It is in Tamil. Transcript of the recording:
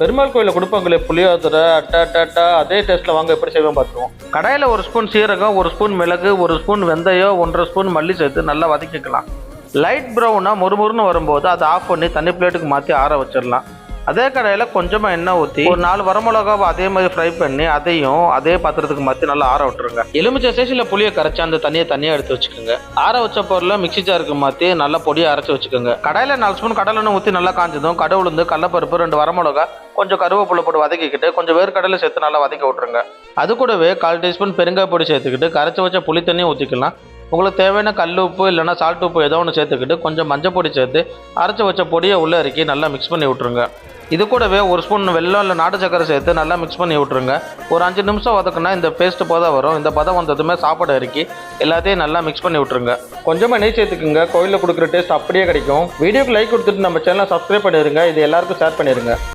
பெருமாள் கோயிலில் கொடுப்பாங்களே புளியோதரை அட்டா அதே டேஸ்ட்டில் வாங்க எப்படி செய்வோம் பார்த்துருவோம். கடாயில் 1 ஸ்பூன் சீரகம், 1 ஸ்பூன் மிளகு, 1 ஸ்பூன் வெந்தயம், 1.5 ஸ்பூன் மல்லி சேர்த்து நல்லா வதக்கிக்கலாம். லைட் ப்ரௌனாக முறுமுறுன்னு வரும்போது அதை ஆஃப் பண்ணி தண்ணி பிளேட்டுக்கு மாற்றி ஆற வச்சிடலாம். அதே கடாயில் கொஞ்சமாக எண்ணெய் ஊற்றி ஒரு 4 வரமிளகாவை அதே மாதிரி ஃப்ரை பண்ணி அதையும் அதே பாத்திரத்துக்கு மாற்றி நல்லா ஆற விட்டுருங்க. எலுமிச்சை சைஸில் புளியை கரைச்சி அந்த தனியாக எடுத்து வச்சுக்கோங்க. ஆற வச்ச பொருளை மிக்ஸி ஜாருக்கு மாற்றி நல்லா பொடியை அரைச்சி வச்சுக்கோங்க. கடாயில் 4 ஸ்பூன் கடலெண்ணெய் ஊற்றி நல்லா காஞ்சதும் கடை உளுந்து, கடலப்பருப்பு, 2 வரமிளகா, கொஞ்சம் கருவேப்பிலை போட்டு வதக்கிக்கிட்டு கொஞ்சம் வேர்க்கடலை சேர்த்து நல்லா வதக்கி விட்ருங்க. அது கூடவே 1/4 டீஸ்பூன் பெருங்காய பொடி சேர்த்துக்கிட்டு கரைச்சி வச்ச புளி தண்ணியும் ஊற்றிக்கலாம். உங்களுக்கு தேவையான கல் உப்பு இல்லைனா சால்ட் உப்பு ஏதோ ஒன்று சேர்த்துக்கிட்டு கொஞ்சம் மஞ்சள் பொடி சேர்த்து அரைச்சி வச்ச பொடியை உள்ளே இறக்கி நல்லா மிக்ஸ் பண்ணி விட்ருங்க. இது கூடவே 1 ஸ்பூன் வெல்லம் இல்லை நாட்டு சக்கரை சேர்த்து நல்லா மிக்ஸ் பண்ணி விட்ருங்க. ஒரு 5 நிமிஷம் வதக்குனா இந்த பேஸ்ட் பதம் வரும். இந்த பதம் வந்ததுமே சாப்பாடு இறக்கி எல்லாத்தையும் நல்லா மிக்ஸ் பண்ணி விட்ருங்க. கொஞ்சமாக நெய் சேர்த்துக்குங்க. கோயிலில் கொடுக்குற டேஸ்ட் அப்படியே கிடைக்கும். வீடியோக்கு லைக் கொடுத்துட்டு நம்ம சேனலை சப்ஸ்கிரைப் பண்ணிடுங்க. இது எல்லாருக்கும் ஷேர் பண்ணிடுங்க.